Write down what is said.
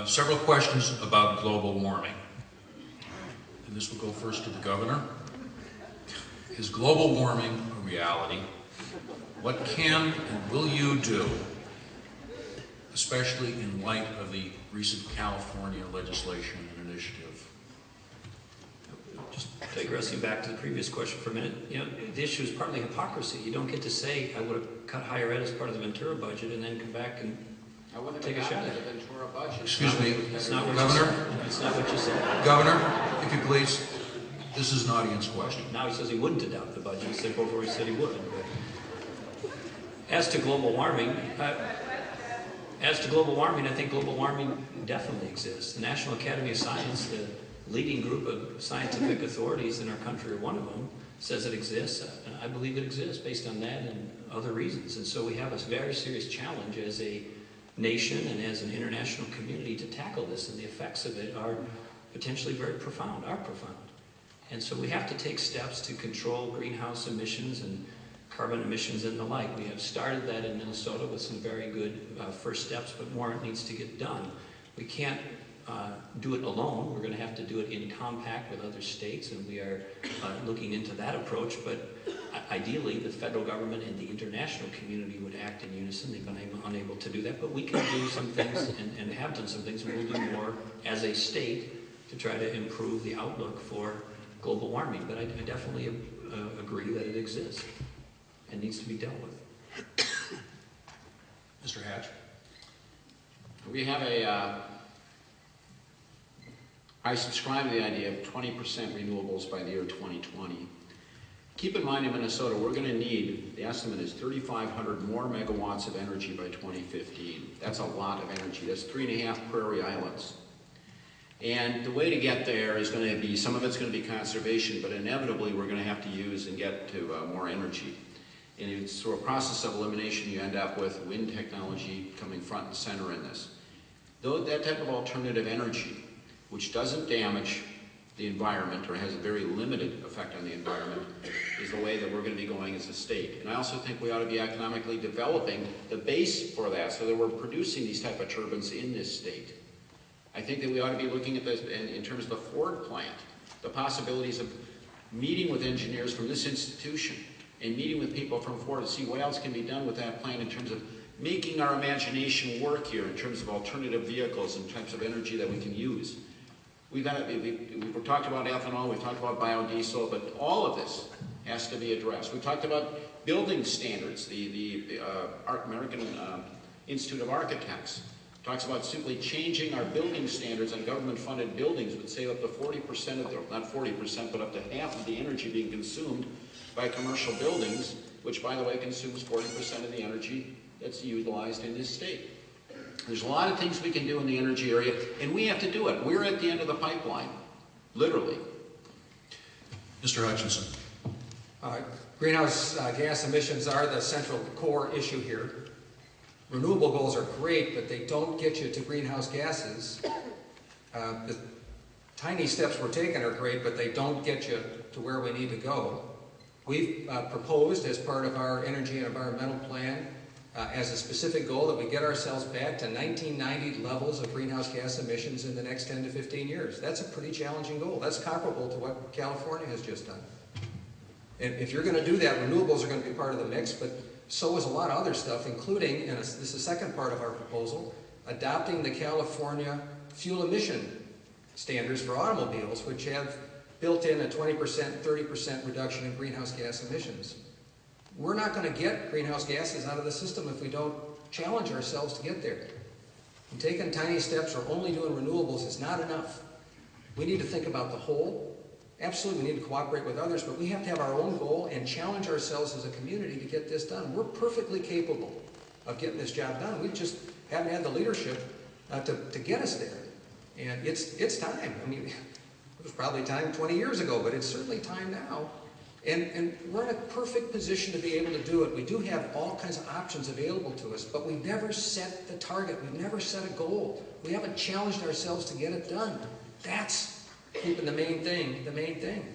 Several questions about global warming. And this will go first to the governor. Is global warming a reality? What can and will you do, especially in light of the recent California legislation and initiative? Just digressing back to the previous question for a minute, you know, the issue is partly hypocrisy. You don't get to say, I would have cut higher ed as part of the Ventura budget and then come back and take a shot at the Ventura budget. Excuse me, That's not what Governor? you said. That's not what you said. Governor, if you please, this is an audience question. Now he says he wouldn't adopt the budget. He said before he said he would. As to global warming, I think global warming definitely exists. The National Academy of Science, the leading group of scientific authorities in our country, or one of them, says it exists. I believe it exists based on that and other reasons. And so we have a very serious challenge as a nation and as an international community to tackle this, and the effects of it are potentially very profound, And so we have to take steps to control greenhouse emissions and carbon emissions and the like. We have started that in Minnesota with some very good first steps, but more needs to get done. We can't do it alone. We're going to have to do it in compact with other states, and we are looking into that approach. But ideally, the federal government and the international community would act in unison. They've been unable to do that, but we can do some things and have done some things, and we'll do more as a state to try to improve the outlook for global warming. But I definitely agree that it exists and needs to be dealt with. Mr. Hatch? We have I subscribe to the idea of 20% renewables by the year 2020. Keep in mind in Minnesota, we're going to need, the estimate is 3,500 more megawatts of energy by 2015. That's a lot of energy. That's 3.5 prairie islands. And the way to get there is going to be, some of it's going to be conservation, but inevitably we're going to have to use and get to more energy. And it's through a process of elimination you end up with wind technology coming front and center in this. Though that type of alternative energy, which doesn't damage the environment or has a very limited effect on the environment, is the way that we're going to be going as a state. And I also think we ought to be economically developing the base for that so that we're producing these type of turbines in this state. I think that we ought to be looking at this in terms of the Ford plant, the possibilities of meeting with engineers from this institution and meeting with people from Ford to see what else can be done with that plant in terms of making our imagination work here in terms of alternative vehicles and types of energy that we can use. We've talked about ethanol, we've talked about biodiesel, but all of this has to be addressed. We talked about building standards. The American Institute of Architects talks about simply changing our building standards on government-funded buildings would save up to 40% of the, not 40%, but up to half of the energy being consumed by commercial buildings, which, by the way, consumes 40% of the energy that's utilized in this state. There's a lot of things we can do in the energy area, and we have to do it. We're at the end of the pipeline, literally. Mr. Hutchinson. Greenhouse gas emissions are the central core issue here. Renewable goals are great, but they don't get you to greenhouse gases. The tiny steps we're taking are great, but they don't get you to where we need to go. We've proposed as part of our energy and environmental plan as a specific goal that we get ourselves back to 1990 levels of greenhouse gas emissions in the next 10 to 15 years. That's a pretty challenging goal. That's comparable to what California has just done. And if you're going to do that, renewables are going to be part of the mix, but so is a lot of other stuff, including, and this is the second part of our proposal, adopting the California fuel emission standards for automobiles, which have built in a 20%, 30% reduction in greenhouse gas emissions. We're not going to get greenhouse gases out of the system if we don't challenge ourselves to get there. And taking tiny steps or only doing renewables is not enough. We need to think about the whole. Absolutely, we need to cooperate with others, but we have to have our own goal and challenge ourselves as a community to get this done. We're perfectly capable of getting this job done. We just haven't had the leadership to get us there. And it's time. I mean, it was probably time 20 years ago, but it's certainly time now. And we're in a perfect position to be able to do it. We do have all kinds of options available to us, but we never set the target. We've never set a goal. We haven't challenged ourselves to get it done. That's keeping the main thing the main thing.